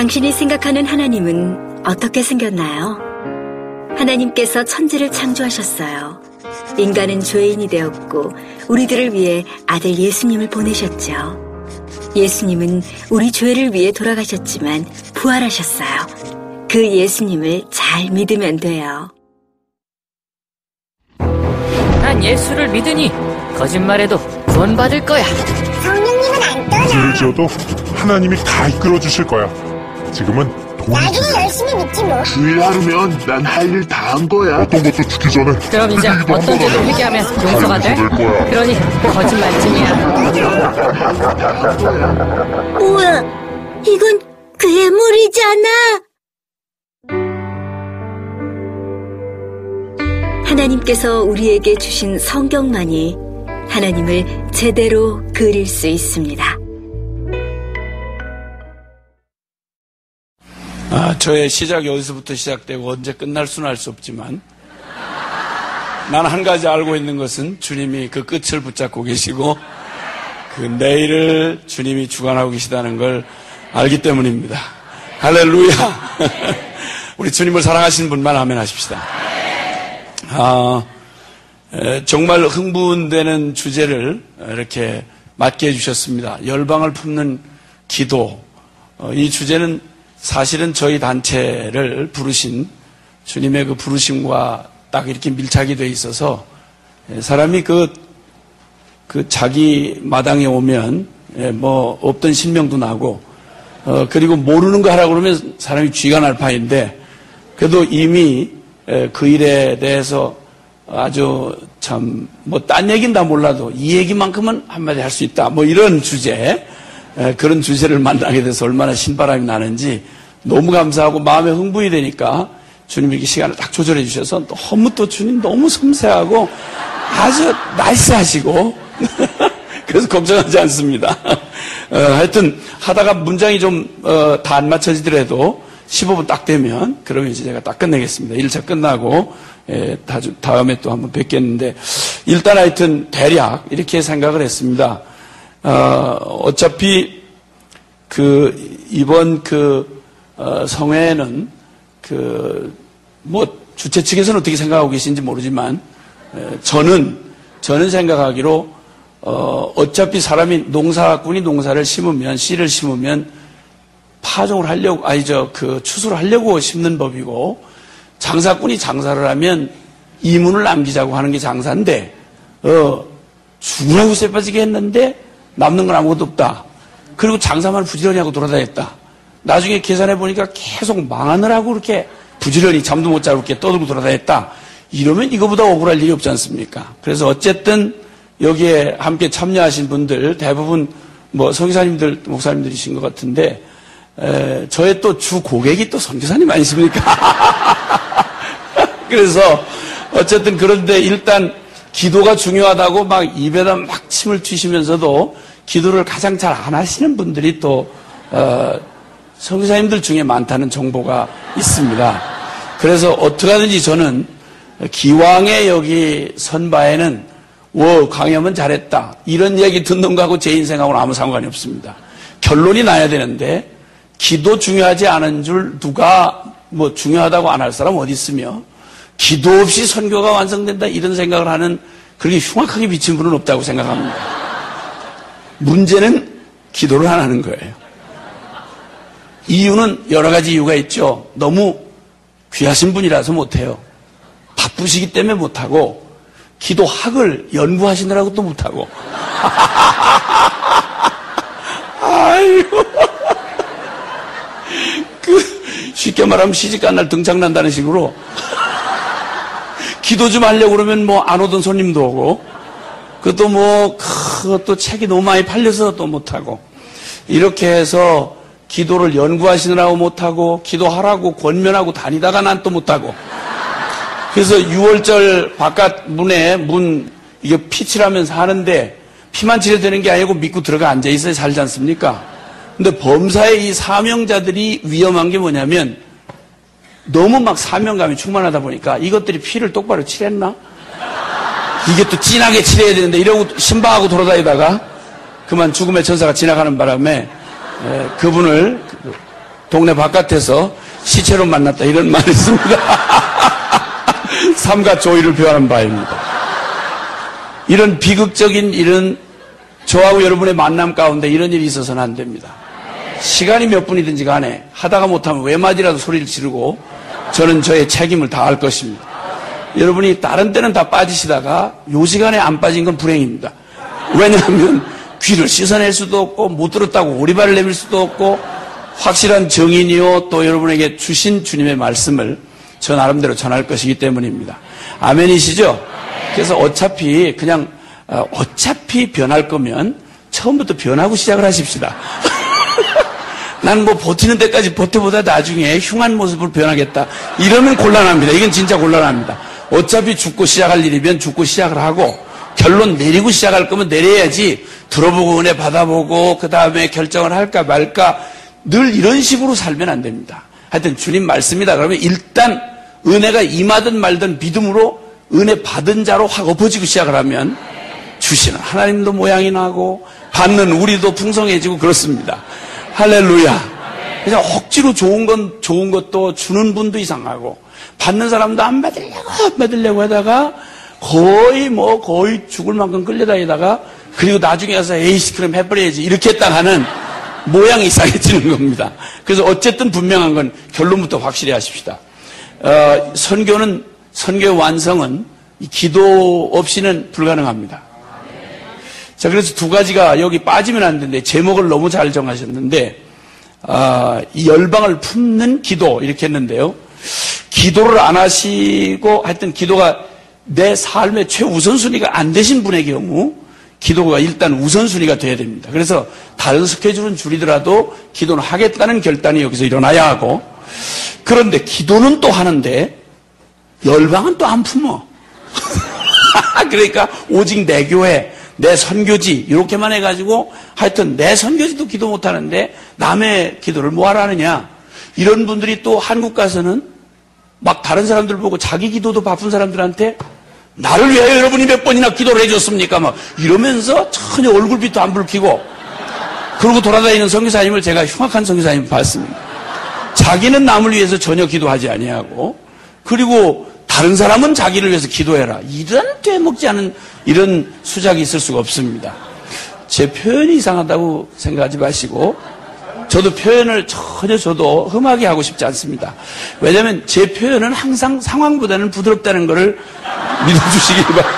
당신이 생각하는 하나님은 어떻게 생겼나요? 하나님께서 천지를 창조하셨어요. 인간은 죄인이 되었고 우리들을 위해 아들 예수님을 보내셨죠. 예수님은 우리 죄를 위해 돌아가셨지만 부활하셨어요. 그 예수님을 잘 믿으면 돼요. 난 예수를 믿으니 거짓말해도 구원받을 거야. 성령님은 안 떠나. 죄를 지어도 하나님이 다 이끌어 주실 거야. 지금은 나중에 열심히 믿지 뭐. 주일 하루면 난 할 일 다 한 거야. 어떤 것도 죽기 전에 그럼 이제 어떤 죄도 회개하면 용서가 돼? 그러니 거짓말쟁이야. 우와, 이건 괴물이잖아. 하나님께서 우리에게 주신 성경만이 하나님을 제대로 그릴 수 있습니다. 저의 시작이 어디서부터 시작되고 언제 끝날 수는 알 수 없지만 난 한 가지 알고 있는 것은 주님이 그 끝을 붙잡고 계시고 그 내일을 주님이 주관하고 계시다는 걸 알기 때문입니다. 할렐루야. 우리 주님을 사랑하시는 분만 아멘 하십시다. 정말 흥분되는 주제를 이렇게 맡게 해주셨습니다. 열방을 품는 기도. 이 주제는 사실은 저희 단체를 부르신 주님의 그 부르심과 딱 이렇게 밀착이 돼 있어서 사람이 그 자기 마당에 오면 뭐 없던 신명도 나고 그리고 모르는 거 하라고 그러면 사람이 쥐가 날 판인데 그래도 이미 그 일에 대해서 아주 참 뭐 딴 얘기는 다 몰라도 이 얘기만큼은 한마디 할 수 있다 뭐 이런 주제 그런 주제를 만나게 돼서 얼마나 신바람이 나는지 너무 감사하고 마음에 흥분이 되니까 주님이 이렇게 시간을 딱 조절해 주셔서 너무 또 주님 너무 섬세하고 아주 나이스하시고 그래서 걱정하지 않습니다. 하여튼 하다가 문장이 좀 다 안 맞춰지더라도 15분 딱 되면 그러면 이제 제가 딱 끝내겠습니다. 1차 끝나고 다음에 또 한번 뵙겠는데 일단 하여튼 대략 이렇게 생각을 했습니다. 어차피 이번 성회는 뭐 주최 측에서는 어떻게 생각하고 계신지 모르지만 저는 생각하기로 어차피 사람이 농사꾼이 농사를 심으면 씨를 심으면 파종을 하려고 추수를 하려고 심는 법이고 장사꾼이 장사를 하면 이문을 남기자고 하는 게 장사인데 죽으라고 쇠 빠지게 했는데 남는 건 아무것도 없다. 그리고 장사만 부지런히 하고 돌아다녔다. 나중에 계산해 보니까 계속 망하느라고 그렇게 부지런히 잠도 못 자고 이렇게 떠들고 돌아다녔다. 이러면 이거보다 억울할 일이 없지 않습니까? 그래서 어쨌든 여기에 함께 참여하신 분들 대부분 뭐 선교사님들, 목사님들이신 것 같은데 저의 또 주 고객이 또 선교사님 아니십니까? 그래서 어쨌든 그런데 일단 기도가 중요하다고 막 입에다 막 침을 튀시면서도 기도를 가장 잘 안 하시는 분들이 또 선교사님들 중에 많다는 정보가 있습니다. 그래서 어떻게 하든지 저는 기왕에 여기 선바에는 강염은 잘했다 이런 얘기 듣는 거하고 제 인생하고는 아무 상관이 없습니다. 결론이 나야 되는데 기도 중요하지 않은 줄 누가 뭐 중요하다고 안 할 사람 어디 있으며 기도 없이 선교가 완성된다 이런 생각을 하는 그렇게 흉악하게 비친 분은 없다고 생각합니다. 문제는 기도를 안 하는 거예요. 이유는 여러 가지 이유가 있죠. 너무 귀하신 분이라서 못해요. 바쁘시기 때문에 못하고 기도학을 연구하시느라고 또 못하고 아이고 쉽게 말하면 시집간 날 등장난다는 식으로 기도 좀 하려고 그러면 뭐 안 오던 손님도 오고 그것도 책이 너무 많이 팔려서 또 못하고 이렇게 해서 기도를 연구하시느라고 못하고 기도하라고 권면하고 다니다가 난 또 못하고 그래서 6월절 바깥 이게 피 칠하면서 하는데 피만 칠해야 되는 게 아니고 믿고 들어가 앉아있어야 살지 않습니까? 근데 범사의 이 사명자들이 위험한 게 뭐냐면 너무 막 사명감이 충만하다 보니까 이것들이 피를 똑바로 칠했나? 이게 또 진하게 칠해야 되는데 이러고 신방하고 돌아다니다가 그만 죽음의 천사가 지나가는 바람에 그분을 동네 바깥에서 시체로 만났다 이런 말이 있습니다. 삼가 조의를 표현한 바입니다. 이런 비극적인 이런 저하고 여러분의 만남 가운데 이런 일이 있어서는 안 됩니다. 시간이 몇 분이든지 간에 하다가 못하면 외마디라도 소리를 지르고 저는 저의 책임을 다할 것입니다. 여러분이 다른 때는 다 빠지시다가 요 시간에 안 빠진 건 불행입니다. 왜냐하면 귀를 씻어낼 수도 없고 못 들었다고 오리발을 내밀 수도 없고 확실한 정인이요 또 여러분에게 주신 주님의 말씀을 저 나름대로 전할 것이기 때문입니다. 아멘이시죠? 그래서 어차피 변할 거면 처음부터 변하고 시작을 하십시다. 난 뭐 버티는 데까지 버텨보다 나중에 흉한 모습으로 변하겠다. 이러면 곤란합니다. 이건 진짜 곤란합니다. 어차피 죽고 시작할 일이면 죽고 시작을 하고 결론 내리고 시작할 거면 내려야지 들어보고 은혜 받아보고 그 다음에 결정을 할까 말까 늘 이런 식으로 살면 안 됩니다. 하여튼 주님 말씀이다 그러면 일단 은혜가 임하든 말든 믿음으로 은혜 받은 자로 확 엎어지고 시작을 하면 주시는 하나님도 모양이 나고 받는 우리도 풍성해지고 그렇습니다. 할렐루야. 그래서 억지로 좋은 것도 주는 분도 이상하고 받는 사람도 안 받으려고 하다가 거의 죽을 만큼 끌려다니다가 그리고 나중에 가서 에이씨 그럼 해버려야지 이렇게 딱 하는 모양이 이상해지는 겁니다. 그래서 어쨌든 분명한 건 결론부터 확실히 하십시다. 선교의 완성은 기도 없이는 불가능합니다. 자, 그래서 두 가지가 여기 빠지면 안 되는데 제목을 너무 잘 정하셨는데 이 열방을 품는 기도 이렇게 했는데요. 기도를 안 하시고 하여튼 기도가 내 삶의 최우선순위가 안 되신 분의 경우 기도가 일단 우선순위가 돼야 됩니다. 그래서 다른 스케줄은 줄이더라도 기도는 하겠다는 결단이 여기서 일어나야 하고 그런데 기도는 또 하는데 열방은 또 안 품어. 그러니까 오직 내 교회 내 선교지 이렇게만 해가지고 하여튼 내 선교지도 기도 못하는데 남의 기도를 뭐하러 하느냐 이런 분들이 또 한국 가서는 막 다른 사람들 보고 자기 기도도 바쁜 사람들한테 나를 위하여 여러분이 몇 번이나 기도를 해줬습니까 막 이러면서 전혀 얼굴빛도 안 붉히고 그러고 돌아다니는 선교사님을 제가 흉악한 선교사님 봤습니다. 자기는 남을 위해서 전혀 기도하지 아니하고 그리고 다른 사람은 자기를 위해서 기도해라. 이런 되먹지 않은 이런 수작이 있을 수가 없습니다. 제 표현이 이상하다고 생각하지 마시고 저도 표현을 전혀 저도 험하게 하고 싶지 않습니다. 왜냐하면 제 표현은 항상 상황보다는 부드럽다는 것을 믿어주시기 바랍니다.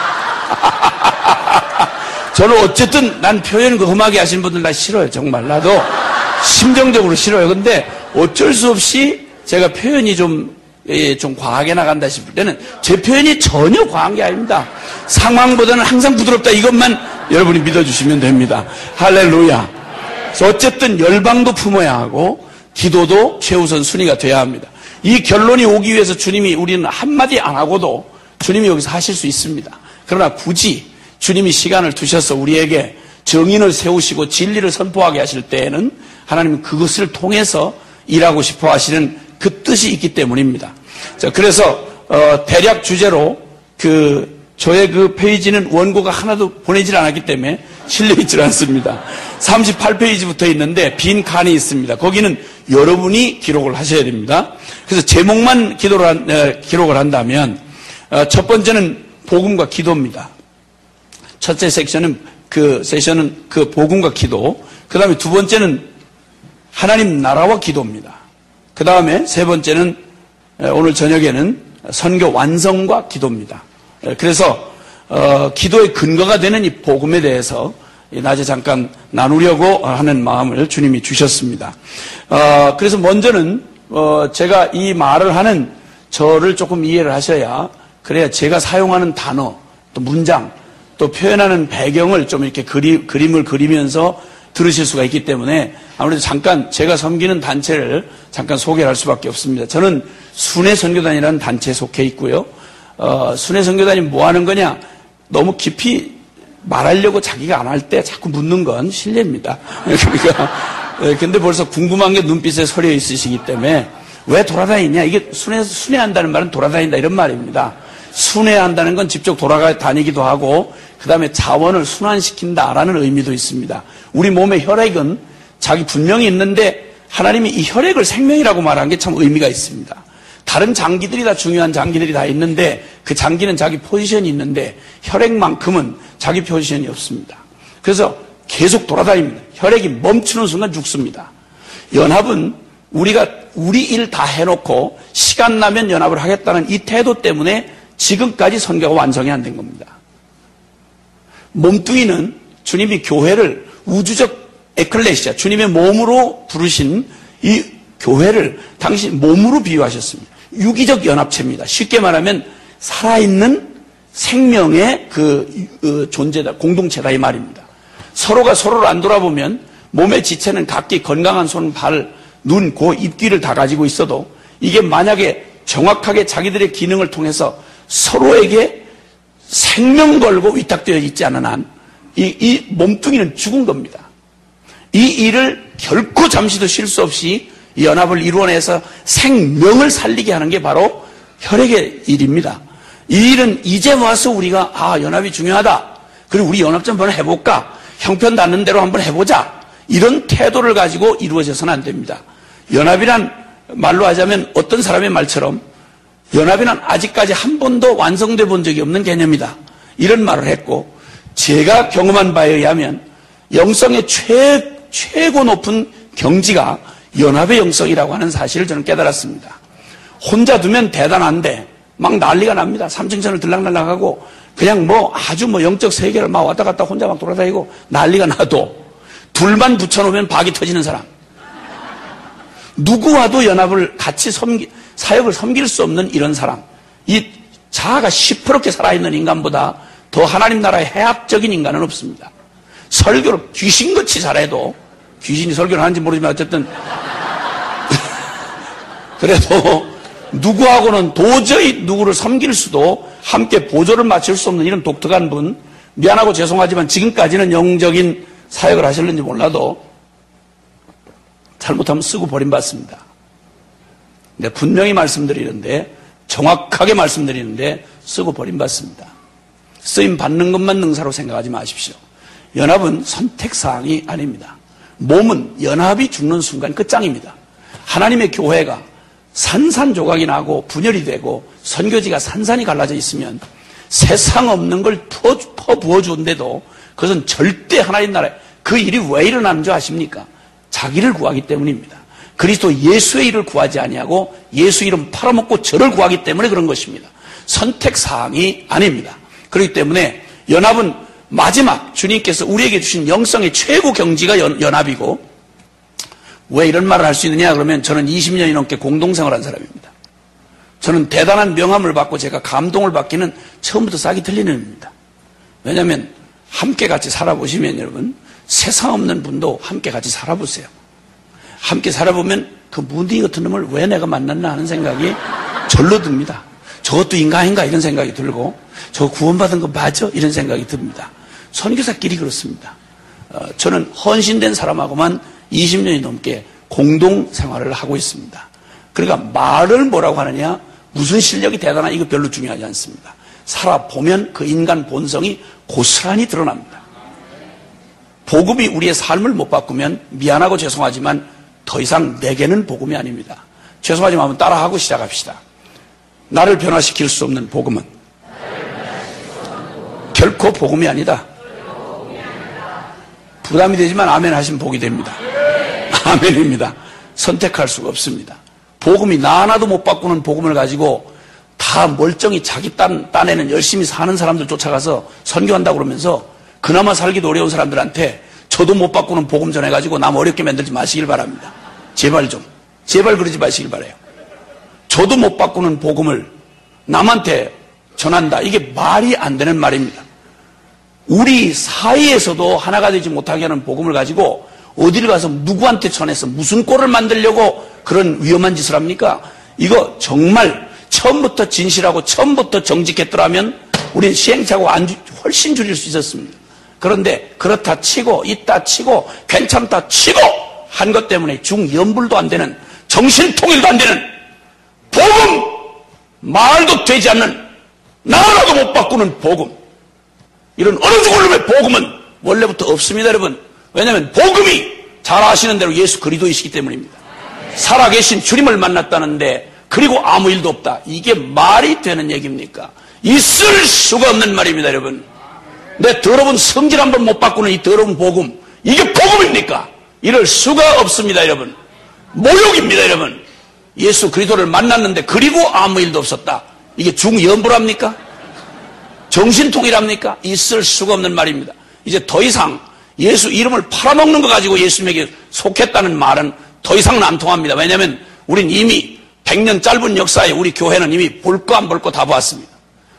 저는 어쨌든 난 표현 험하게 하시는 분들 나 싫어요. 정말 나도 심정적으로 싫어요. 근데 어쩔 수 없이 제가 표현이 좀 과하게 나간다 싶을 때는 제 표현이 전혀 과한 게 아닙니다. 상황보다는 항상 부드럽다 이것만 여러분이 믿어주시면 됩니다. 할렐루야. 그래서 어쨌든 열방도 품어야 하고 기도도 최우선 순위가 돼야 합니다. 이 결론이 오기 위해서 주님이 우리는 한마디 안 하고도 주님이 여기서 하실 수 있습니다. 그러나 굳이 주님이 시간을 두셔서 우리에게 정인을 세우시고 진리를 선포하게 하실 때에는 하나님은 그것을 통해서 일하고 싶어 하시는 그 뜻이 있기 때문입니다. 자, 그래서 대략 주제로 저의 그 페이지는 원고가 하나도 보내질 않았기 때문에 실려 있질 않습니다. 38페이지부터 있는데 빈 칸이 있습니다. 거기는 여러분이 기록을 하셔야 됩니다. 그래서 제목만 기록을 한다면 첫 번째는 복음과 기도입니다. 첫째 세션은 그 복음과 기도. 그 다음에 두 번째는 하나님 나라와 기도입니다. 그 다음에 세 번째는 오늘 저녁에는 선교 완성과 기도입니다. 그래서 기도의 근거가 되는 이 복음에 대해서 낮에 잠깐 나누려고 하는 마음을 주님이 주셨습니다. 그래서 먼저는 제가 이 말을 하는 저를 조금 이해를 하셔야 그래야 제가 사용하는 단어 또 문장 또 표현하는 배경을 좀 이렇게 그림을 그리면서 들으실 수가 있기 때문에 아무래도 잠깐 제가 섬기는 단체를 잠깐 소개할 수밖에 없습니다. 저는 순회선교단이라는 단체에 속해 있고요. 순회선교단이 뭐 하는 거냐? 너무 깊이 말하려고 자기가 안 할 때 자꾸 묻는 건 실례입니다. 그러니까 근데 벌써 궁금한 게 눈빛에 서려 있으시기 때문에 왜 돌아다니냐? 이게 순회한다는 말은 돌아다닌다 이런 말입니다. 순회한다는 건 직접 돌아다니기도 하고 그 다음에 자원을 순환시킨다라는 의미도 있습니다. 우리 몸의 혈액은 자기 분명히 있는데 하나님이 이 혈액을 생명이라고 말한 게 참 의미가 있습니다. 다른 장기들이 다 중요한 장기들이 다 있는데 그 장기는 자기 포지션이 있는데 혈액만큼은 자기 포지션이 없습니다. 그래서 계속 돌아다닙니다. 혈액이 멈추는 순간 죽습니다. 연합은 우리가 우리 일 다 해놓고 시간 나면 연합을 하겠다는 이 태도 때문에 지금까지 선교가 완성이 안 된 겁니다. 몸뚱이는 주님이 교회를 우주적 에클레시아, 주님의 몸으로 부르신 이 교회를 당신 몸으로 비유하셨습니다. 유기적 연합체입니다. 쉽게 말하면 살아있는 생명의 그 존재다, 공동체다 이 말입니다. 서로가 서로를 안 돌아보면 몸의 지체는 각기 건강한 손, 발, 눈, 코, 입, 귀를 다 가지고 있어도 이게 만약에 정확하게 자기들의 기능을 통해서 서로에게 생명 걸고 위탁되어 있지 않은 한 이 몸뚱이는 죽은 겁니다. 이 일을 결코 잠시도 쉴 수 없이 이 연합을 이루어내서 생명을 살리게 하는 게 바로 혈액의 일입니다. 이 일은 이제 와서 우리가 연합이 중요하다. 그리고 우리 연합 좀 한번 해볼까? 형편 닿는 대로 한번 해보자. 이런 태도를 가지고 이루어져서는 안 됩니다. 연합이란 말로 하자면 어떤 사람의 말처럼 연합이란 아직까지 한 번도 완성돼 본 적이 없는 개념이다. 이런 말을 했고 제가 경험한 바에 의하면 영성의 최고 높은 경지가 연합의 영성이라고 하는 사실을 저는 깨달았습니다. 혼자 두면 대단한데 막 난리가 납니다. 삼층천을 들락날락하고 그냥 아주 영적 세계를 막 왔다 갔다 혼자 막 돌아다니고 난리가 나도 둘만 붙여놓으면 박이 터지는 사람. 누구와도 연합을 같이 사역을 섬길 수 없는 이런 사람. 이 자아가 시퍼렇게 살아있는 인간보다 더 하나님 나라의 해합적인 인간은 없습니다. 설교를 귀신같이 잘해도 귀신이 설교를 하는지 모르지만 어쨌든 그래도 누구하고는 도저히 누구를 섬길 수도 함께 보조를 맞출 수 없는 이런 독특한 분, 미안하고 죄송하지만 지금까지는 영적인 사역을 하실는지 몰라도 잘못하면 쓰고 버림받습니다. 근데 분명히 말씀드리는데 정확하게 말씀드리는데 쓰고 버림받습니다. 쓰임 받는 것만 능사로 생각하지 마십시오. 연합은 선택사항이 아닙니다. 몸은 연합이 죽는 순간 끝장입니다. 하나님의 교회가 산산조각이 나고 분열이 되고 선교지가 산산이 갈라져 있으면 세상 없는 걸 퍼부어주는데도 그것은 절대 하나님 나라에 그 일이 왜 일어나는 줄 아십니까? 자기를 구하기 때문입니다. 그리스도 예수의 일을 구하지 아니하고 예수 이름 팔아먹고 저를 구하기 때문에 그런 것입니다. 선택사항이 아닙니다. 그렇기 때문에 연합은 마지막 주님께서 우리에게 주신 영성의 최고 경지가 연합이고 왜 이런 말을 할 수 있느냐 그러면 저는 20년이 넘게 공동생활한 사람입니다. 저는 대단한 명함을 받고 제가 감동을 받기는 처음부터 싹이 틀리는 의미입니다. 왜냐하면 함께 같이 살아보시면 여러분 세상 없는 분도 함께 같이 살아보세요. 함께 살아보면 그 무딩 같은 놈을 왜 내가 만났나 하는 생각이 절로 듭니다. 저것도 인간인가 이런 생각이 들고 저 구원받은 거 맞아? 이런 생각이 듭니다. 선교사끼리 그렇습니다. 저는 헌신된 사람하고만 20년이 넘게 공동생활을 하고 있습니다. 그러니까 말을 뭐라고 하느냐 무슨 실력이 대단한 이거 별로 중요하지 않습니다. 살아보면 그 인간 본성이 고스란히 드러납니다. 복음이 우리의 삶을 못 바꾸면 미안하고 죄송하지만 더 이상 내게는 복음이 아닙니다. 죄송하지만 한번 따라하고 시작합시다. 나를 변화시킬 수 없는 복음은 결코 복음이 아니다. 부담이 되지만 아멘 하시면 복이 됩니다. 아멘입니다. 선택할 수가 없습니다. 복음이 나 하나도 못 바꾸는 복음을 가지고 다 멀쩡히 자기 딴에는 열심히 사는 사람들 쫓아가서 선교한다고 그러면서 그나마 살기도 어려운 사람들한테 저도 못 바꾸는 복음 전해가지고 남 어렵게 만들지 마시길 바랍니다. 제발 그러지 마시길 바라요. 저도 못 바꾸는 복음을 남한테 전한다. 이게 말이 안 되는 말입니다. 우리 사이에서도 하나가 되지 못하게 하는 복음을 가지고 어디를 가서 누구한테 전해서 무슨 꼴을 만들려고 그런 위험한 짓을 합니까? 이거 정말 처음부터 진실하고 처음부터 정직했더라면 우리는 시행착오가 훨씬 줄일 수 있었습니다. 그런데 그렇다 치고 있다 치고 괜찮다 치고 한 것 때문에 중연불도 안 되는 정신통일도 안 되는 복음 말도 되지 않는 나 하나도 못 바꾸는 복음 이런 어느 죽을 놈의 복음은 원래부터 없습니다 여러분. 왜냐하면 복음이 잘 아시는 대로 예수 그리스도이시기 때문입니다. 살아계신 주님을 만났다는데 그리고 아무 일도 없다. 이게 말이 되는 얘기입니까? 있을 수가 없는 말입니다, 여러분. 내 더러운 성질 한번 못 바꾸는 이 더러운 복음, 이게 복음입니까? 이럴 수가 없습니다, 여러분. 모욕입니다, 여러분. 예수 그리스도를 만났는데 그리고 아무 일도 없었다. 이게 중연부랍니까? 정신통일합니까? 있을 수가 없는 말입니다. 이제 더 이상 예수 이름을 팔아먹는 거 가지고 예수님에게 속했다는 말은 더 이상은 안 통합니다. 왜냐하면 우린 이미 100년 짧은 역사에 우리 교회는 이미 볼 거 안 볼 거 다 보았습니다.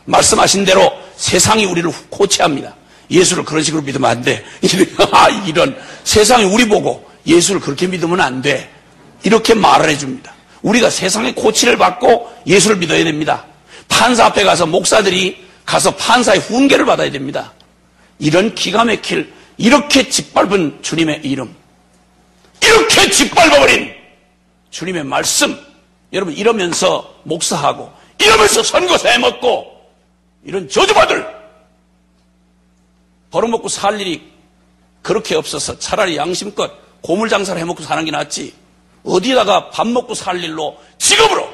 말씀하신 대로 세상이 우리를 코치합니다. 예수를 그런 식으로 믿으면 안 돼. 이런 세상이 우리 보고 예수를 그렇게 믿으면 안 돼. 이렇게 말을 해줍니다. 우리가 세상의 코치를 받고 예수를 믿어야 됩니다. 판사 앞에 가서 목사들이 가서 판사의 훈계를 받아야 됩니다. 이런 기가 막힐, 이렇게 짓밟은 주님의 이름, 이렇게 짓밟아버린 주님의 말씀, 여러분 이러면서 목사하고 이러면서 선거사 해먹고 이런 저주받을 벌어먹고 살 일이 그렇게 없어서 차라리 양심껏 고물장사를 해먹고 사는 게 낫지. 어디다가 밥 먹고 살 일로 직업으로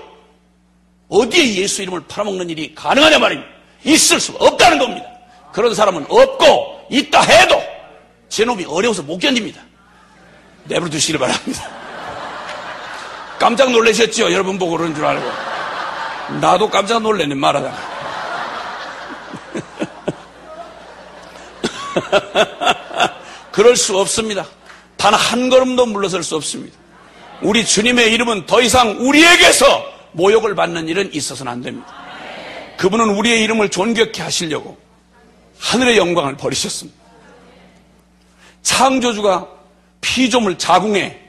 어디에 예수 이름을 팔아먹는 일이 가능하냐 말입니다. 있을 수가 없다는 겁니다. 그런 사람은 없고 있다 해도 제 놈이 어려워서 못 견딥니다. 내버려 두시길 바랍니다. 깜짝 놀라셨죠? 여러분 보고 그런 줄 알고. 나도 깜짝 놀랐네, 말하다가. 그럴 수 없습니다. 단 한 걸음도 물러설 수 없습니다. 우리 주님의 이름은 더 이상 우리에게서 모욕을 받는 일은 있어서는 안 됩니다. 그분은 우리의 이름을 존귀케 하시려고 하늘의 영광을 버리셨습니다. 창조주가 피조물 자궁에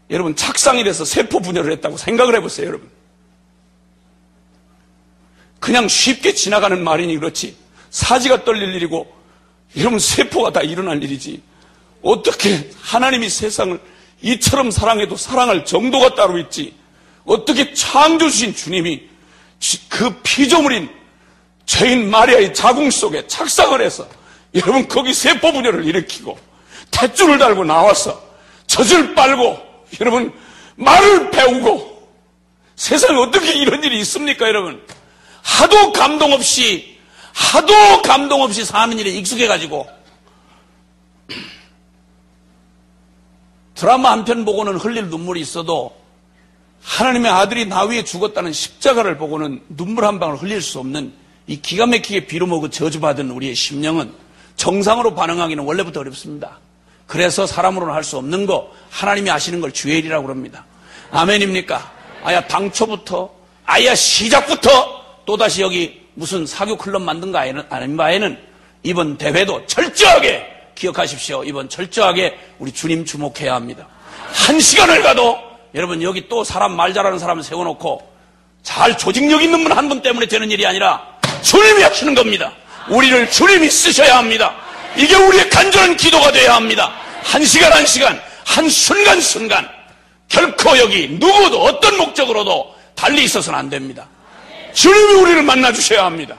여러분 착상이 돼서 세포 분열을 했다고 생각을 해보세요, 여러분. 그냥 쉽게 지나가는 말이니 그렇지 사지가 떨릴 일이고 여러분 세포가 다 일어날 일이지 어떻게 하나님이 세상을 이처럼 사랑해도 사랑할 정도가 따로 있지 어떻게 창조주신 주님이 그 피조물인 죄인 마리아의 자궁 속에 착상을 해서 여러분 거기 세포 분열을 일으키고 탯줄을 달고 나와서 젖을 빨고 여러분 말을 배우고 세상에 어떻게 이런 일이 있습니까, 여러분? 하도 감동 없이 사는 일에 익숙해가지고 드라마 한 편 보고는 흘릴 눈물이 있어도 하나님의 아들이 나 위에 죽었다는 십자가를 보고는 눈물 한 방울 흘릴 수 없는 이 기가 막히게 빌어먹어 저주받은 우리의 심령은 정상으로 반응하기는 원래부터 어렵습니다. 그래서 사람으로는 할 수 없는 거 하나님이 아시는 걸 주의 일이라고 그럽니다. 아멘입니까? 아야 당초부터 아야 시작부터 또다시 여기 무슨 사교 클럽 만든 거 아닌 바에는 이번 대회도 철저하게 기억하십시오. 이번 철저하게 우리 주님 주목해야 합니다. 한 시간을 가도 여러분 여기 또 사람 말 잘하는 사람을 세워놓고 잘 조직력 있는 분 한 분 때문에 되는 일이 아니라 주님이 하시는 겁니다. 우리를 주님이 쓰셔야 합니다. 이게 우리의 간절한 기도가 되어야 합니다. 한 시간 한 시간, 한 순간 순간 결코 여기 누구도 어떤 목적으로도 달리 있어서는 안 됩니다. 주님이 우리를 만나주셔야 합니다.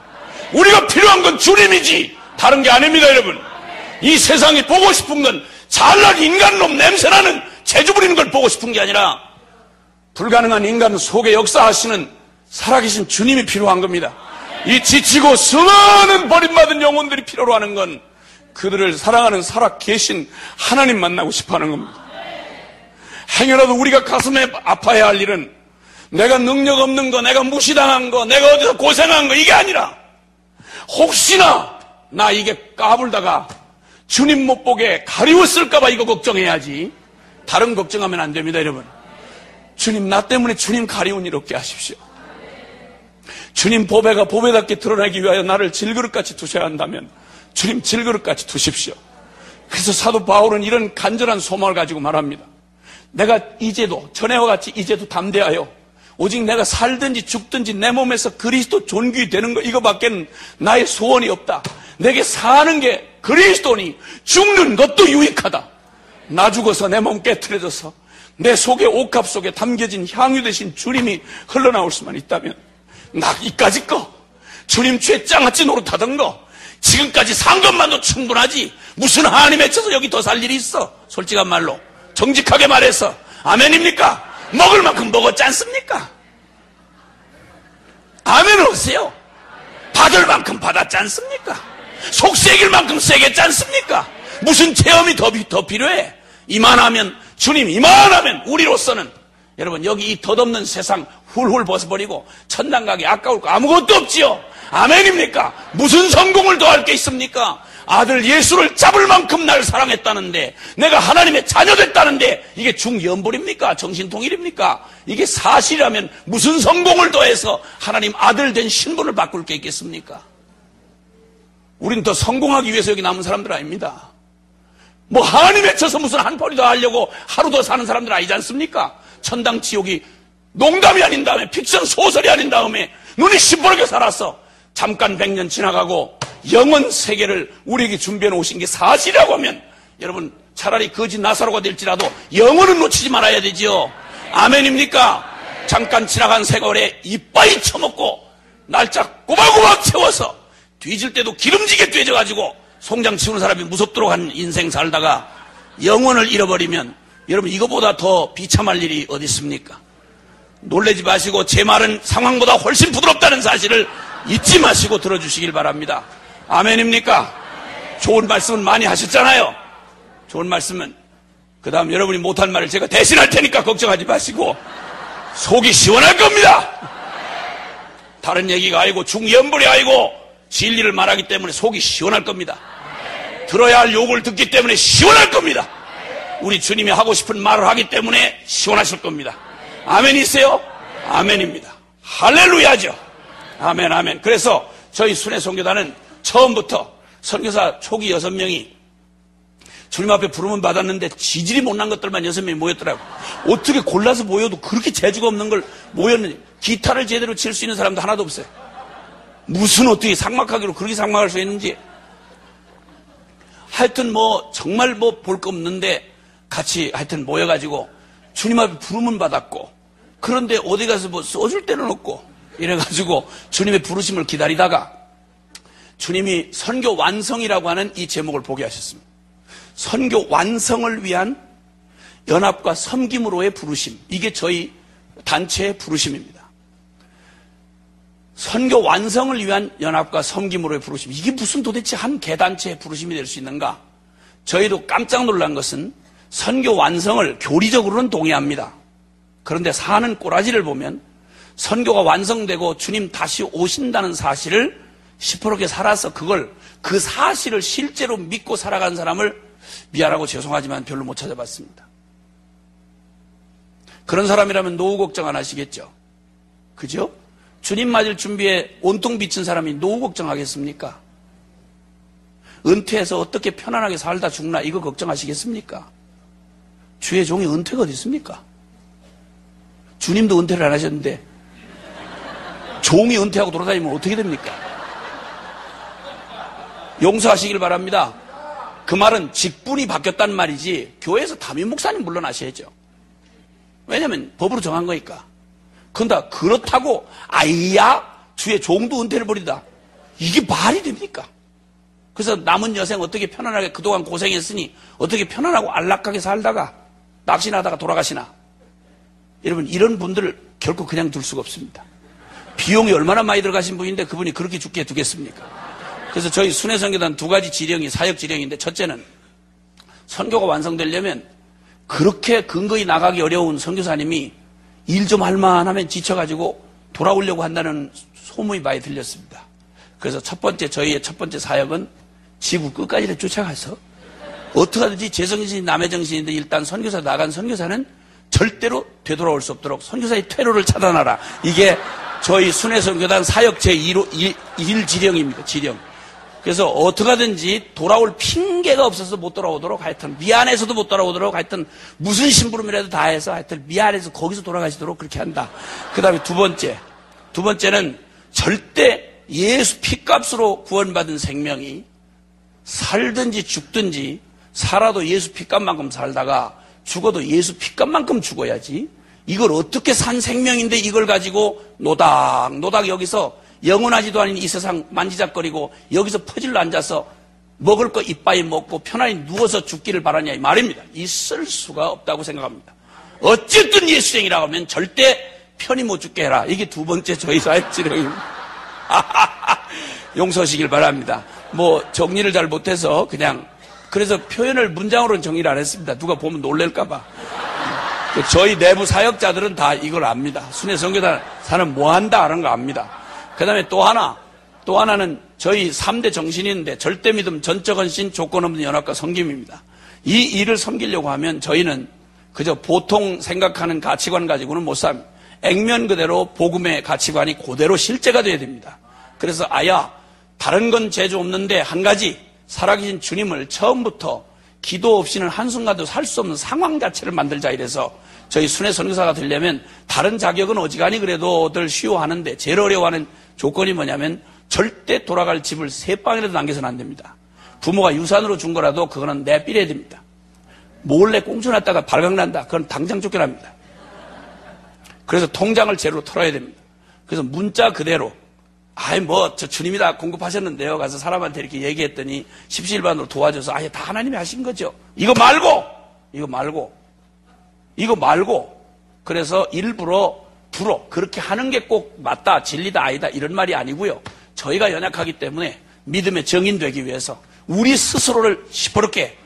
우리가 필요한 건 주님이지 다른 게 아닙니다, 여러분. 이 세상이 보고 싶은 건 잘난 인간놈 냄새나는 재주 부리는 걸 보고 싶은 게 아니라 불가능한 인간 속에 역사하시는 살아계신 주님이 필요한 겁니다. 이 지치고 수많은 버림받은 영혼들이 필요로 하는 건 그들을 사랑하는 살아계신 하나님 만나고 싶어하는 겁니다. 행여라도 우리가 가슴에 아파야 할 일은 내가 능력 없는 거, 내가 무시당한 거, 내가 어디서 고생한 거 이게 아니라 혹시나 나 이게 까불다가 주님 못 보게 가리웠을까 봐 이거 걱정해야지 다른 걱정하면 안 됩니다, 여러분. 주님 나 때문에 주님 가리운 일 없게 하십시오. 주님 보배가 보배답게 드러나기 위하여 나를 질그릇같이 두셔야 한다면 주님 질그릇같이 두십시오. 그래서 사도 바울은 이런 간절한 소망을 가지고 말합니다. 내가 이제도 전에와 같이 이제도 담대하여 오직 내가 살든지 죽든지 내 몸에서 그리스도 존귀 되는 거 이거밖에는 나의 소원이 없다. 내게 사는 게 그리스도니 죽는 것도 유익하다. 나 죽어서 내 몸 깨트려져서 내 속에 옥합 속에 담겨진 향유 되신 주님이 흘러나올 수만 있다면 나 이까짓 거 주님 죄 짱아찌 노릇하던 거 지금까지 산 것만도 충분하지 무슨 한이 맺혀서 여기 더 살 일이 있어. 솔직한 말로 정직하게 말해서 아멘입니까? 먹을 만큼 먹었지 않습니까? 아멘 없어요. 받을 만큼 받았지 않습니까? 속 새길 만큼 새겼지 않습니까? 무슨 체험이 더 필요해? 이만하면, 주님 이만하면 우리로서는 여러분 여기 이 덧없는 세상 훌훌 벗어버리고 천당 가기 아까울 거 아무것도 없지요. 아멘입니까? 무슨 성공을 더할 게 있습니까? 아들 예수를 잡을 만큼 날 사랑했다는데, 내가 하나님의 자녀 됐다는데, 이게 중연불입니까? 정신통일입니까? 이게 사실이라면 무슨 성공을 더해서 하나님 아들 된 신분을 바꿀 게 있겠습니까? 우리는 더 성공하기 위해서 여기 남은 사람들 아닙니다. 뭐 하나님 외쳐서 무슨 한 푼이 더 하려고 하루 더 사는 사람들 아니지 않습니까? 천당 지옥이 농담이 아닌 다음에, 픽션 소설이 아닌 다음에 눈이 시퍼렇게 살았어. 잠깐 100년 지나가고 영원 세계를 우리에게 준비해 놓으신 게 사실이라고 하면, 여러분 차라리 거지 나사로가 될지라도 영원은 놓치지 말아야 되지요. 아멘입니까? 잠깐 지나간 세월에 이빠이 처먹고 날짜 꼬박꼬박 채워서 뒤질 때도 기름지게 뒤져가지고 송장 치우는 사람이 무섭도록 한 인생 살다가 영혼을 잃어버리면, 여러분 이거보다 더 비참할 일이 어디 있습니까? 놀라지 마시고 제 말은 상황보다 훨씬 부드럽다는 사실을 잊지 마시고 들어주시길 바랍니다. 아멘입니까? 좋은 말씀은 많이 하셨잖아요. 좋은 말씀은 그 다음 여러분이 못한 말을 제가 대신할 테니까 걱정하지 마시고 속이 시원할 겁니다. 다른 얘기가 아니고 중연불이 아니고 진리를 말하기 때문에 속이 시원할 겁니다. 들어야 할 욕을 듣기 때문에 시원할 겁니다. 우리 주님이 하고 싶은 말을 하기 때문에 시원하실 겁니다. 아멘이세요? 아멘입니다. 할렐루야죠. 아멘, 아멘. 그래서 저희 순회선교단은 처음부터 선교사 초기 6명이 주님 앞에 부름은 받았는데 지질이 못난 것들만 6명이 모였더라고요. 어떻게 골라서 모여도 그렇게 재주가 없는 걸 모였는지, 기타를 제대로 칠 수 있는 사람도 하나도 없어요. 무슨 어떻게 삭막하기로 그렇게 삭막할 수 있는지. 하여튼 뭐 정말 뭐 볼 거 없는데 같이 하여튼 모여가지고 주님 앞에 부름은 받았고, 그런데 어디 가서 뭐 써줄 데는 없고 이래가지고 주님의 부르심을 기다리다가 주님이 선교 완성이라고 하는 이 제목을 보게 하셨습니다. 선교 완성을 위한 연합과 섬김으로의 부르심, 이게 저희 단체의 부르심입니다. 선교 완성을 위한 연합과 섬김으로의 부르심, 이게 무슨 도대체 한 개단체의 부르심이 될 수 있는가? 저희도 깜짝 놀란 것은 선교 완성을 교리적으로는 동의합니다. 그런데 사는 꼬라지를 보면 선교가 완성되고 주님 다시 오신다는 사실을 시퍼렇게 살아서 그 사실을 실제로 믿고 살아간 사람을 미안하고 죄송하지만 별로 못 찾아봤습니다. 그런 사람이라면 노후 걱정 안 하시겠죠? 그죠? 주님 맞을 준비에 온통 비친 사람이 노후 걱정하겠습니까? 은퇴해서 어떻게 편안하게 살다 죽나 이거 걱정하시겠습니까? 주의 종이 은퇴가 어디 있습니까? 주님도 은퇴를 안 하셨는데 종이 은퇴하고 돌아다니면 어떻게 됩니까? 용서하시길 바랍니다. 그 말은 직분이 바뀌었단 말이지 교회에서 담임 목사님 물러나셔야죠. 왜냐하면 법으로 정한 거니까. 그런데 그렇다고 아이야 주의 종도 은퇴를 벌이다, 이게 말이 됩니까? 그래서 남은 여생 어떻게 편안하게 그동안 고생했으니 어떻게 편안하고 안락하게 살다가 낚시나다가 돌아가시나? 여러분 이런 분들을 결코 그냥 둘 수가 없습니다. 비용이 얼마나 많이 들어가신 분인데 그분이 그렇게 죽게 두겠습니까? 그래서 저희 순회선교단 2가지 지령이 사역 지령인데, 첫째는 선교가 완성되려면 그렇게 근거히 나가기 어려운 선교사님이 일 좀 할 만하면 지쳐가지고 돌아오려고 한다는 소문이 많이 들렸습니다. 그래서 저희의 첫 번째 사역은 지구 끝까지를 쫓아가서 어떻게 하든지 제 정신이 남의 정신인데 일단 선교사 나간 선교사는 절대로 되돌아올 수 없도록 선교사의 퇴로를 차단하라. 이게 저희 순회선교단 사역 제1 지령입니다. 지령. 그래서 어떻게 하든지 돌아올 핑계가 없어서 못 돌아오도록, 하여튼 미안해서도 못 돌아오도록, 하여튼 무슨 심부름이라도 다 해서 하여튼 미안해서 거기서 돌아가시도록 그렇게 한다. 그 다음에 두 번째는 절대 예수 피값으로 구원받은 생명이 살든지 죽든지, 살아도 예수 피값만큼 살다가 죽어도 예수 피값만큼 죽어야지, 이걸 어떻게 산 생명인데 이걸 가지고 노닥노닥 여기서 영원하지도 않은 이 세상 만지작거리고 여기서 퍼질러 앉아서 먹을 거 이빠이 먹고 편안히 누워서 죽기를 바라냐 이 말입니다. 있을 수가 없다고 생각합니다. 어쨌든 예수쟁이라고 하면 절대 편히 못 죽게 해라. 이게 두 번째 저희 사회 지령입니다. 용서하시길 바랍니다. 뭐 정리를 잘 못해서 그냥 그래서 표현을 문장으로는 정리를 안 했습니다. 누가 보면 놀랄까 봐. 저희 내부 사역자들은 다 이걸 압니다. 순회 선교사는 뭐 한다 하는 거 압니다. 그 다음에 또 하나는 저희 3대 정신이 있는데 절대 믿음, 전적 헌신, 조건 없는 연합과 섬김입니다. 이 일을 섬기려고 하면 저희는 그저 보통 생각하는 가치관 가지고는 못 삽니다. 액면 그대로 복음의 가치관이 그대로 실제가 돼야 됩니다. 그래서 다른 건 재주 없는데 한 가지 살아계신 주님을 처음부터 기도 없이는 한순간도 살 수 없는 상황 자체를 만들자 이래서 저희 순회 선교사가 되려면 다른 자격은 어지간히 그래도들 쉬워하는데 제일 어려워하는 조건이 뭐냐면 절대 돌아갈 집을 3방이라도 남겨서는 안 됩니다. 부모가 유산으로 준 거라도 그거는 내비려야 됩니다. 몰래 꽁쳐놨다가 발각난다. 그건 당장 쫓겨납니다. 그래서 통장을 제로 털어야 됩니다. 그래서 문자 그대로 저 주님이 다 공급하셨는데요. 가서 사람한테 이렇게 얘기했더니 십시일반으로 도와줘서 다 하나님이 하신 거죠. 이거 말고 그래서 일부러 그렇게 하는 게 꼭 맞다, 진리다, 아니다 이런 말이 아니고요. 저희가 연약하기 때문에 믿음의 정인 되기 위해서 우리 스스로를 시퍼렇게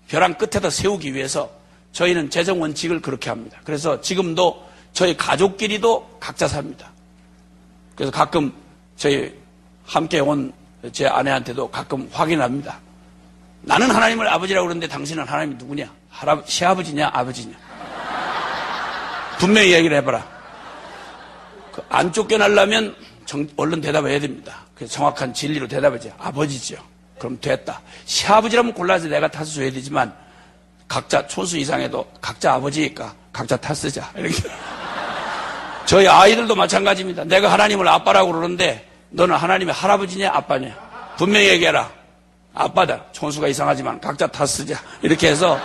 벼랑 끝에다 세우기 위해서 저희는 재정 원칙을 그렇게 합니다. 그래서 지금도 저희 가족끼리도 각자 삽니다. 그래서 가끔 저희 함께 온 제 아내한테도 가끔 확인합니다. 나는 하나님을 아버지라고 그러는데 당신은 하나님이 누구냐? 시아버지냐? 아버지냐? 분명히 얘기를 해봐라. 안 쫓겨나려면 얼른 대답해야 됩니다. 그래서 정확한 진리로 대답하지. 아버지죠. 그럼 됐다. 시아버지라면 골라서 내가 탓을 줘야 되지만 각자 촌수 이상해도 각자 아버지니까 각자 탓쓰자. 이렇게. 저희 아이들도 마찬가지입니다. 내가 하나님을 아빠라고 그러는데 너는 하나님의 할아버지냐 아빠냐? 분명히 얘기해라. 아빠다. 촌수가 이상하지만 각자 탓쓰자. 이렇게 해서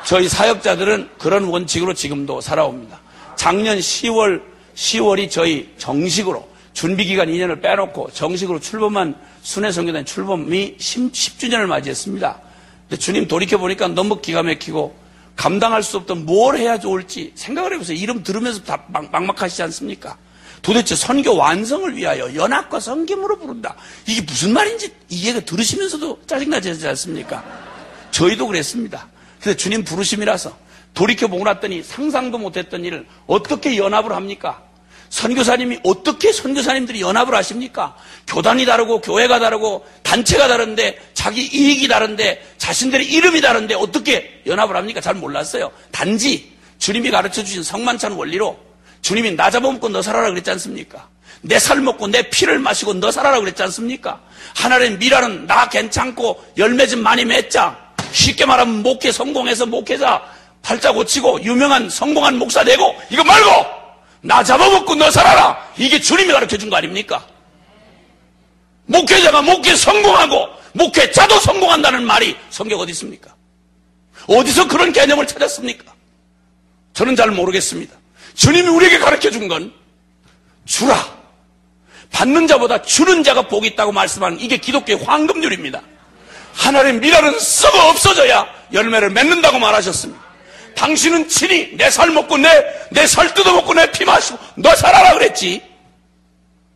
저희 사역자들은 그런 원칙으로 지금도 살아옵니다. 작년 10월이 저희 정식으로 준비기간 2년을 빼놓고 정식으로 출범한 순회 선교단 출범이 10주년을 맞이했습니다. 근데 주님 돌이켜보니까 너무 기가 막히고 감당할 수 없던 뭘 해야 좋을지 생각을 해보세요. 이름 들으면서 다 막막하시지 않습니까? 도대체 선교 완성을 위하여 연합과 섬김으로 부른다. 이게 무슨 말인지 이해가 들으시면서도 짜증나지 않습니까? 저희도 그랬습니다. 그래서 주님 부르심이라서 돌이켜보고 났더니 상상도 못했던 일을 어떻게 연합을 합니까? 선교사님이 어떻게 선교사님들이 연합을 하십니까? 교단이 다르고 교회가 다르고 단체가 다른데 자기 이익이 다른데 자신들의 이름이 다른데 어떻게 연합을 합니까? 잘 몰랐어요. 단지 주님이 가르쳐주신 성만찬 원리로 주님이 나 잡아먹고 너 살아라 그랬지 않습니까? 내 살 먹고 내 피를 마시고 너 살아라 그랬지 않습니까? 하나님 미라는 나 괜찮고 열매 좀 많이 맺자. 쉽게 말하면 목회 성공해서 목회자 팔자 고치고 유명한 성공한 목사 되고 이거 말고 나 잡아먹고 너 살아라. 이게 주님이 가르쳐준 거 아닙니까? 목회자가 목회 성공하고 목회자도 성공한다는 말이 성경 어디 있습니까? 어디서 그런 개념을 찾았습니까? 저는 잘 모르겠습니다. 주님이 우리에게 가르쳐준 건 주라. 받는 자보다 주는 자가 복이 있다고 말씀하는 이게 기독교의 황금률입니다. 하나님 미랄은 썩어 없어져야 열매를 맺는다고 말하셨습니다. 당신은 친히 내 살 먹고 내 살 뜯어먹고 내 피 마시고 너 살아라 그랬지.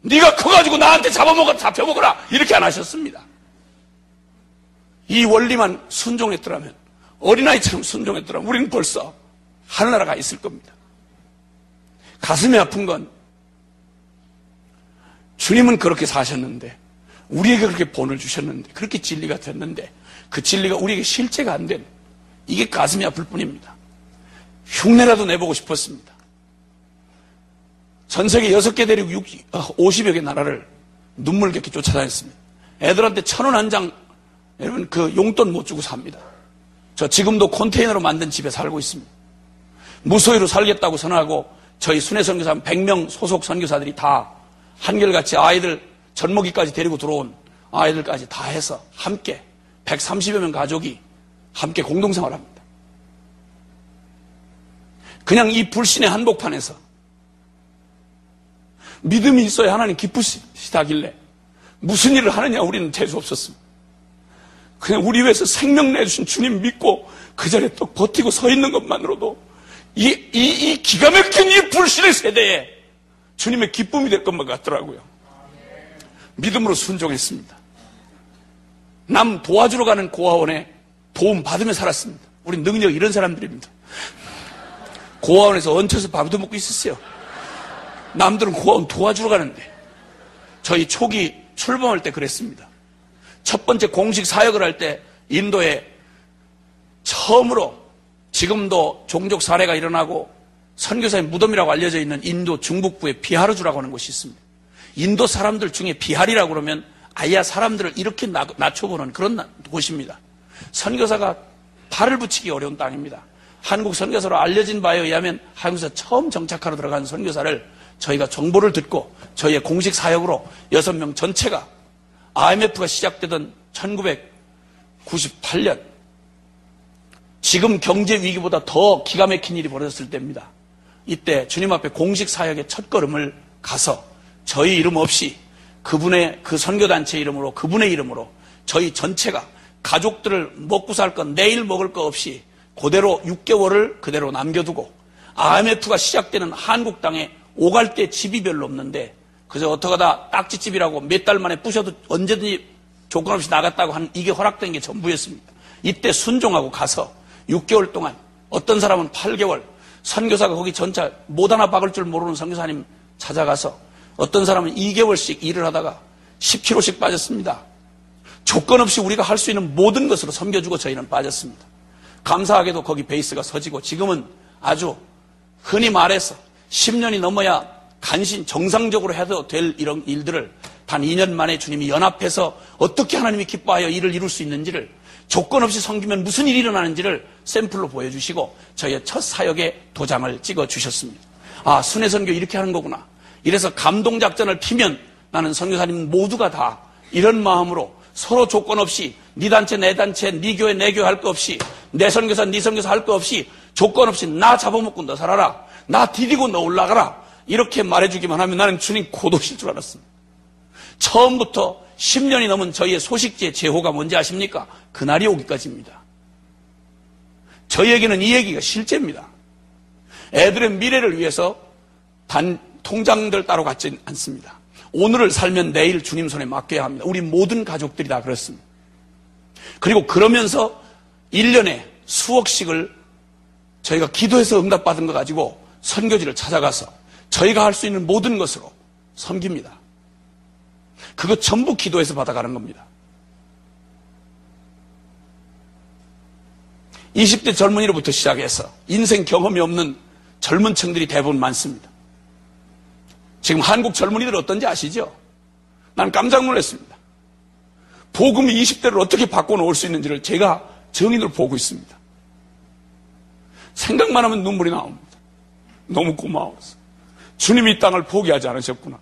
네가 커가지고 나한테 잡혀먹어라 이렇게 안 하셨습니다. 이 원리만 순종했더라면 어린아이처럼 순종했더라면 우리는 벌써 하늘나라가 있을 겁니다. 가슴이 아픈 건 주님은 그렇게 사셨는데 우리에게 그렇게 본을 주셨는데 그렇게 진리가 됐는데 그 진리가 우리에게 실제가 안 된 이게 가슴이 아플 뿐입니다. 흉내라도 내보고 싶었습니다. 전 세계 6개 대륙 50여 개 나라를 눈물겹게 쫓아다녔습니다. 애들한테 1,000원 한 장 여러분 그 용돈 못 주고 삽니다. 저 지금도 컨테이너로 만든 집에 살고 있습니다. 무소유로 살겠다고 선언하고 저희 순회 선교사 100명 소속 선교사들이 다 한결같이 아이들 젖먹이까지 데리고 들어온 아이들까지 다 해서 함께 130여 명 가족이 함께 공동생활합니다. 그냥 이 불신의 한복판에서 믿음이 있어야 하나님 기쁘시다길래 무슨 일을 하느냐 우리는 재수 없었습니다. 그냥 우리 위해서 생명 내주신 주님 믿고 그 자리에 또 버티고 서 있는 것만으로도 이 기가 막힌 이 불신의 세대에 주님의 기쁨이 될 것만 같더라고요. 믿음으로 순종했습니다. 남 도와주러 가는 고아원에 도움 받으며 살았습니다. 우리 능력 이런 사람들입니다. 고아원에서 얹혀서 밥도 먹고 있었어요. 남들은 고아원 도와주러 가는데 저희 초기 출범할 때 그랬습니다. 첫 번째 공식 사역을 할 때 인도에 처음으로 지금도 종족 사례가 일어나고 선교사의 무덤이라고 알려져 있는 인도 중북부에 비하르주라고 하는 곳이 있습니다. 인도 사람들 중에 비하리라고 그러면 아예 사람들을 이렇게 낮춰보는 그런 곳입니다. 선교사가 발을 붙이기 어려운 땅입니다. 한국 선교사로 알려진 바에 의하면 한국에서 처음 정착하러 들어간 선교사를 저희가 정보를 듣고 저희의 공식 사역으로 6명 전체가 IMF가 시작되던 1998년 지금 경제 위기보다 더 기가 막힌 일이 벌어졌을 때입니다. 이때 주님 앞에 공식 사역의 첫걸음을 가서 저희 이름 없이 그분의 그 선교단체 이름으로 그분의 이름으로 저희 전체가 가족들을 먹고 살 건 내일 먹을 거 없이 그대로 6개월을 그대로 남겨두고 IMF가 시작되는 한국 땅에 오갈 때 집이 별로 없는데 그저 어떡하다 딱지집이라고 몇 달 만에 부셔도 언제든지 조건 없이 나갔다고 한 이게 허락된 게 전부였습니다. 이때 순종하고 가서 6개월 동안 어떤 사람은 8개월 선교사가 거기 전차 못 하나 박을 줄 모르는 선교사님 찾아가서 어떤 사람은 2개월씩 일을 하다가 10kg씩 빠졌습니다. 조건 없이 우리가 할 수 있는 모든 것으로 섬겨주고 저희는 빠졌습니다. 감사하게도 거기 베이스가 서지고 지금은 아주 흔히 말해서 10년이 넘어야 간신 정상적으로 해도 될 이런 일들을 단 2년 만에 주님이 연합해서 어떻게 하나님이 기뻐하여 일을 이룰 수 있는지를 조건 없이 섬기면 무슨 일이 일어나는지를 샘플로 보여주시고 저희의 첫 사역의 도장을 찍어주셨습니다. 아, 순회선교 이렇게 하는 거구나. 이래서 감동작전을 피면 나는 선교사님 모두가 다 이런 마음으로 서로 조건 없이 네 단체 내 단체 네 교회 내 교회 할 거 없이 내 선교사 네 선교사 할 거 없이 조건 없이 나 잡아먹고 너 살아라. 나 디디고 너 올라가라. 이렇게 말해주기만 하면 나는 주님 곧 오실 줄 알았습니다. 처음부터 10년이 넘은 저희의 소식지의 제호가 뭔지 아십니까? 그날이 오기까지입니다. 저희에게는 이 얘기가 실제입니다. 애들의 미래를 위해서 통장들 따로 갖지 않습니다. 오늘을 살면 내일 주님 손에 맡겨야 합니다. 우리 모든 가족들이 다 그렇습니다. 그리고 그러면서 1년에 수억씩을 저희가 기도해서 응답받은 거 가지고 선교지를 찾아가서 저희가 할 수 있는 모든 것으로 섬깁니다. 그거 전부 기도해서 받아가는 겁니다. 20대 젊은이로부터 시작해서 인생 경험이 없는 젊은 층들이 대부분 많습니다. 지금 한국 젊은이들 어떤지 아시죠? 난 깜짝 놀랐습니다. 복음이 20대를 어떻게 바꿔놓을 수 있는지를 제가 정인으로 보고 있습니다. 생각만 하면 눈물이 나옵니다. 너무 고마워서. 주님이 이 땅을 포기하지 않으셨구나.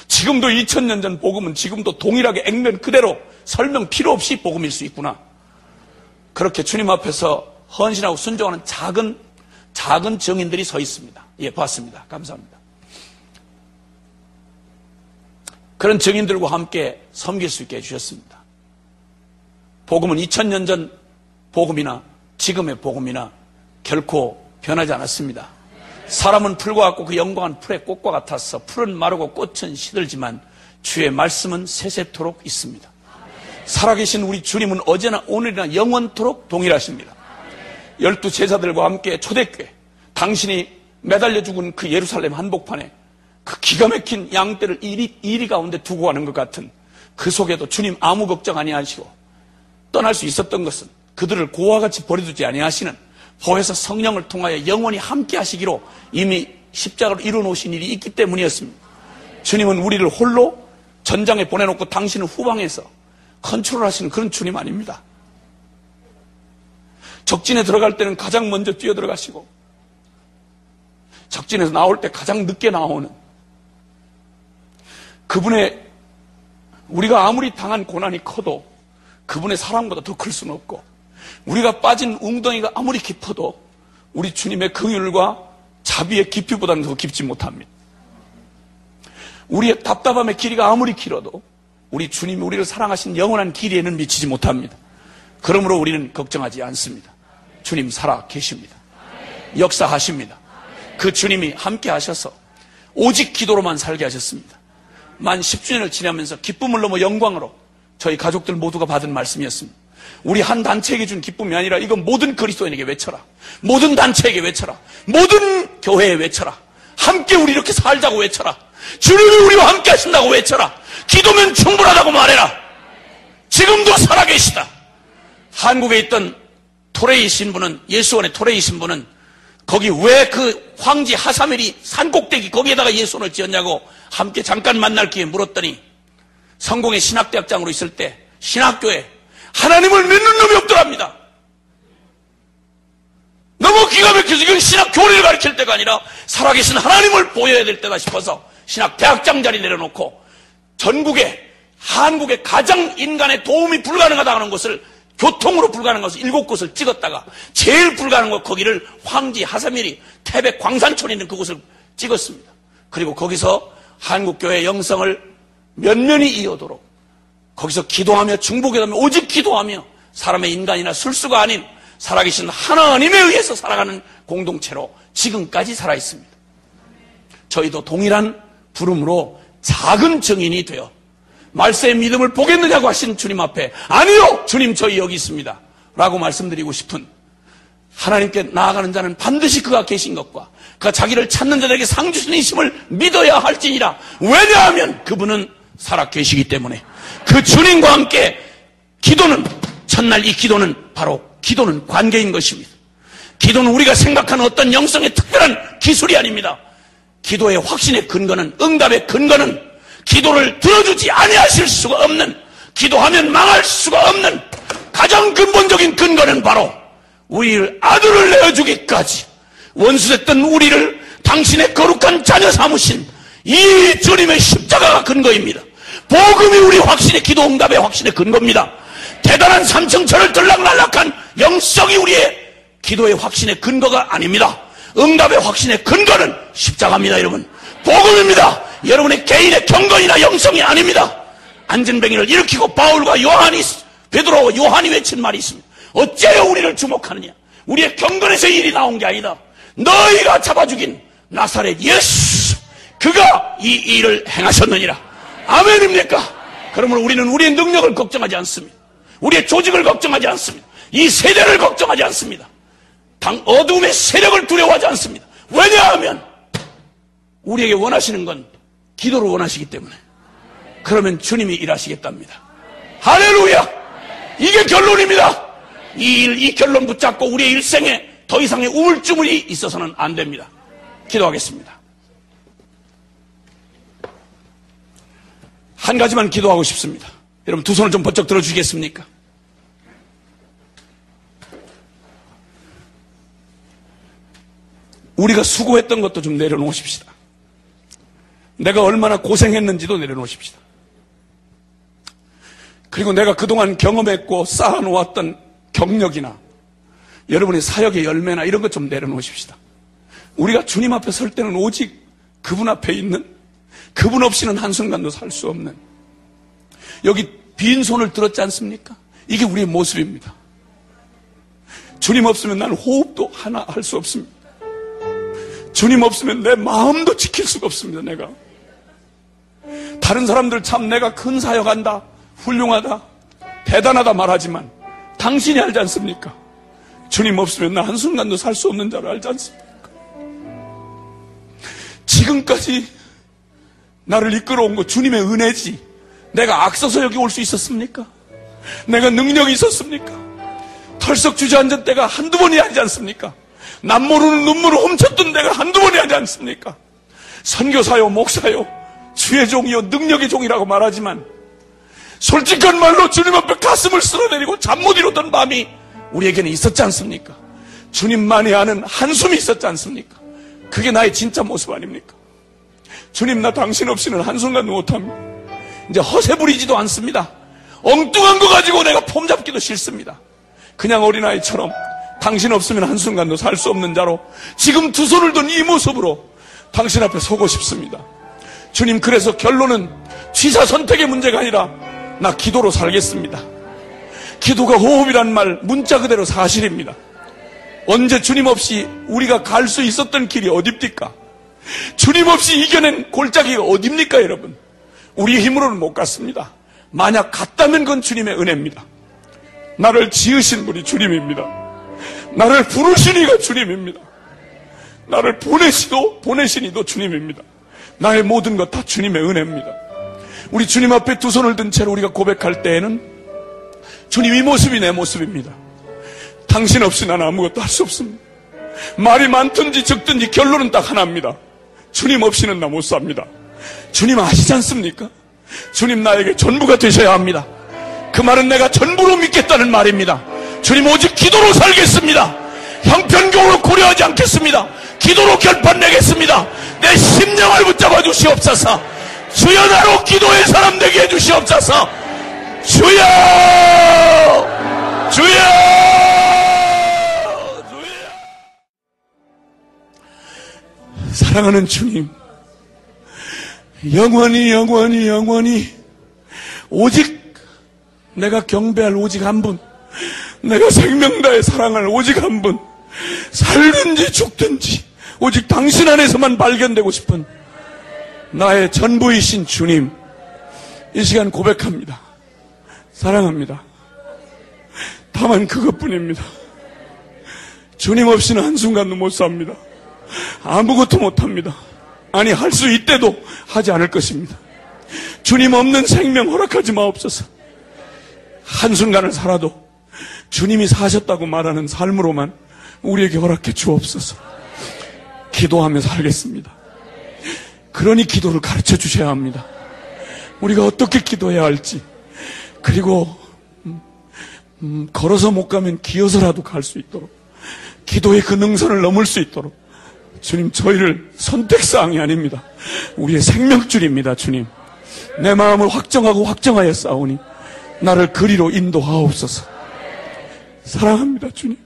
지금도 2000년 전 복음은 지금도 동일하게 액면 그대로 설명 필요 없이 복음일 수 있구나. 그렇게 주님 앞에서 헌신하고 순종하는 작은 정인들이 서 있습니다. 예, 봤습니다. 감사합니다. 그런 정인들과 함께 섬길 수 있게 해주셨습니다. 복음은 2000년 전 복음이나 지금의 복음이나 결코 변하지 않았습니다. 사람은 풀과 같고 그 영광은 풀의 꽃과 같아서 풀은 마르고 꽃은 시들지만 주의 말씀은 세세토록 있습니다. 살아계신 우리 주님은 어제나 오늘이나 영원토록 동일하십니다. 12 제자들과 함께 초대교회, 당신이 매달려 죽은 그 예루살렘 한복판에 그 기가 막힌 양떼를 이리 가운데 두고 가는 것 같은 그 속에도 주님 아무 걱정 아니하시고 떠날 수 있었던 것은 그들을 고와 같이 버려두지 아니하시는 보혜사 성령을 통하여 영원히 함께 하시기로 이미 십자가로 이루어놓으신 일이 있기 때문이었습니다. 주님은 우리를 홀로 전장에 보내놓고 당신은 후방에서 컨트롤하시는 그런 주님 아닙니다. 적진에 들어갈 때는 가장 먼저 뛰어들어가시고 적진에서 나올 때 가장 늦게 나오는 그분의 우리가 아무리 당한 고난이 커도 그분의 사랑보다 더 클 수는 없고 우리가 빠진 웅덩이가 아무리 깊어도 우리 주님의 긍휼과 자비의 깊이보다는 더 깊지 못합니다. 우리의 답답함의 길이가 아무리 길어도 우리 주님이 우리를 사랑하신 영원한 길이에는 미치지 못합니다. 그러므로 우리는 걱정하지 않습니다. 주님 살아 계십니다. 역사하십니다. 그 주님이 함께 하셔서 오직 기도로만 살게 하셨습니다. 만 10주년을 지나면서 기쁨을 넘어 영광으로 저희 가족들 모두가 받은 말씀이었습니다. 우리 한 단체에게 준 기쁨이 아니라 이건 모든 그리스도인에게 외쳐라. 모든 단체에게 외쳐라. 모든 교회에 외쳐라. 함께 우리 이렇게 살자고 외쳐라. 주님이 우리와 함께 하신다고 외쳐라. 기도면 충분하다고 말해라. 지금도 살아계시다. 한국에 있던 토레이 신부는, 예수원의 토레이 신부는 거기 왜 그 황지 하사멜이 산꼭대기 거기에다가 예수원을 지었냐고 함께 잠깐 만날 기회에 물었더니 성공의 신학대학장으로 있을 때 신학교에 하나님을 믿는 놈이 없더랍니다. 너무 기가 막혀서 이건 신학 교리를 가르칠 때가 아니라 살아계신 하나님을 보여야 될 때다 싶어서 신학 대학장 자리 내려놓고 전국에 한국에 가장 인간의 도움이 불가능하다 하는 곳을 교통으로 불가능한 것을 7곳을 찍었다가 제일 불가능한 것 거기를 황지 하사멜이 태백 광산촌에 있는 그곳을 찍었습니다. 그리고 거기서 한국교회 영성을 면면이 이어도록 거기서 기도하며 중보기도하며 오직 기도하며 사람의 인간이나 술수가 아닌 살아계신 하나님에 의해서 살아가는 공동체로 지금까지 살아있습니다. 저희도 동일한 부름으로 작은 증인이 되어 말세의 믿음을 보겠느냐고 하신 주님 앞에 아니요 주님 저희 여기 있습니다 라고 말씀드리고 싶은, 하나님께 나아가는 자는 반드시 그가 계신 것과 그가 자기를 찾는 자들에게 상 주시는 이심을 믿어야 할지니라. 왜냐하면 그분은 살아 계시기 때문에. 그 주님과 함께 기도는, 첫날 이 기도는 바로 기도는 관계인 것입니다. 기도는 우리가 생각하는 어떤 영성의 특별한 기술이 아닙니다. 기도의 확신의 근거는, 응답의 근거는 기도를 들어주지 아니하실 수가 없는, 기도하면 망할 수가 없는 가장 근본적인 근거는 바로 우리를 아들을 내어주기까지 원수됐던 우리를 당신의 거룩한 자녀 삼으신 이 주님의 십자가가 근거입니다. 복음이 우리 확신의 기도 응답의 확신의 근거입니다. 대단한 삼층천을 들락날락한 영성이 우리의 기도의 확신의 근거가 아닙니다. 응답의 확신의 근거는 십자가입니다. 여러분, 복음입니다. 여러분의 개인의 경건이나 영성이 아닙니다. 안전뱅이를 일으키고 바울과 베드로와 요한이 외친 말이 있습니다. 어째요 우리를 주목하느냐. 우리의 경건에서 일이 나온 게 아니다. 너희가 잡아 죽인 나사렛 예수, 그가 이 일을 행하셨느니라. 아멘입니까? 그러면 우리는 우리의 능력을 걱정하지 않습니다. 우리의 조직을 걱정하지 않습니다. 이 세대를 걱정하지 않습니다. 어둠의 세력을 두려워하지 않습니다. 왜냐하면 우리에게 원하시는 건 기도를 원하시기 때문에. 그러면 주님이 일하시겠답니다. 할렐루야! 이게 결론입니다. 이 결론 붙잡고 우리의 일생에 더 이상의 우물쭈물이 있어서는 안 됩니다. 기도하겠습니다. 한 가지만 기도하고 싶습니다. 여러분 두 손을 좀 번쩍 들어주시겠습니까? 우리가 수고했던 것도 좀 내려놓으십시다. 내가 얼마나 고생했는지도 내려놓으십시다. 그리고 내가 그동안 경험했고 쌓아놓았던 경력이나 여러분의 사역의 열매나 이런 것 좀 내려놓으십시다. 우리가 주님 앞에 설 때는 오직 그분 앞에 있는, 그분 없이는 한순간도 살 수 없는, 여기 빈손을 들었지 않습니까? 이게 우리의 모습입니다. 주님 없으면 나는 호흡도 하나 할 수 없습니다. 주님 없으면 내 마음도 지킬 수가 없습니다. 내가 다른 사람들 참 내가 큰 사역한다, 훌륭하다, 대단하다 말하지만 당신이 알지 않습니까? 주님 없으면 나 한순간도 살 수 없는 자를 알지 않습니까? 지금까지 나를 이끌어온 거 주님의 은혜지, 내가 악서서 여기 올 수 있었습니까? 내가 능력이 있었습니까? 털썩 주저앉은 때가 한두 번이 아니지 않습니까? 남 모르는 눈물을 훔쳤던 때가 한두 번이 아니지 않습니까? 선교사요, 목사요, 주의 종이요, 능력의 종이라고 말하지만 솔직한 말로 주님 앞에 가슴을 쓸어내리고 잠 못 이루던 밤이 우리에게는 있었지 않습니까? 주님만이 아는 한숨이 있었지 않습니까? 그게 나의 진짜 모습 아닙니까? 주님, 나 당신 없이는 한순간도 못합니다. 이제 허세 부리지도 않습니다. 엉뚱한 거 가지고 내가 폼 잡기도 싫습니다. 그냥 어린아이처럼 당신 없으면 한순간도 살 수 없는 자로 지금 두 손을 든 이 모습으로 당신 앞에 서고 싶습니다. 주님, 그래서 결론은 취사 선택의 문제가 아니라 나 기도로 살겠습니다. 기도가 호흡이란 말 문자 그대로 사실입니다. 언제 주님 없이 우리가 갈 수 있었던 길이 어딥니까? 주님 없이 이겨낸 골짜기가 어딥니까, 여러분? 우리 힘으로는 못 갔습니다. 만약 갔다면 그건 주님의 은혜입니다. 나를 지으신 분이 주님입니다. 나를 부르신 이가 주님입니다. 나를 보내신 이도 주님입니다. 나의 모든 것 다 주님의 은혜입니다. 우리 주님 앞에 두 손을 든 채로 우리가 고백할 때에는 주님 이 모습이 내 모습입니다. 당신 없이 나는 아무것도 할 수 없습니다. 말이 많든지 적든지 결론은 딱 하나입니다. 주님 없이는 나 못 삽니다. 주님 아시지 않습니까? 주님 나에게 전부가 되셔야 합니다. 그 말은 내가 전부로 믿겠다는 말입니다. 주님 오직 기도로 살겠습니다. 형편경으로 고려하지 않겠습니다. 기도로 결판 내겠습니다. 내 심령을 붙잡아 주시옵소서. 주여 나로 기도의 사람 되게 해주시옵소서. 주여! 주여! 사랑하는 주님, 영원히 오직 내가 경배할 오직 한 분, 내가 생명 다해 사랑할 오직 한 분, 살든지 죽든지 오직 당신 안에서만 발견되고 싶은 나의 전부이신 주님, 이 시간 고백합니다. 사랑합니다. 다만 그것뿐입니다. 주님 없이는 한순간도 못 삽니다. 아무것도 못합니다. 아니, 할 수 있대도 하지 않을 것입니다. 주님 없는 생명 허락하지 마옵소서. 한순간을 살아도 주님이 사셨다고 말하는 삶으로만 우리에게 허락해 주옵소서. 기도하며 살겠습니다. 그러니 기도를 가르쳐 주셔야 합니다. 우리가 어떻게 기도해야 할지, 그리고 걸어서 못 가면 기어서라도 갈 수 있도록, 기도의 그 능선을 넘을 수 있도록 주님, 저희를 선택사항이 아닙니다. 우리의 생명줄입니다. 주님, 내 마음을 확정하고 확정하여 싸우니 나를 그리로 인도하옵소서. 사랑합니다. 주님,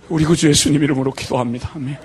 우리 구주 예수님 이름으로 기도합니다. 아멘.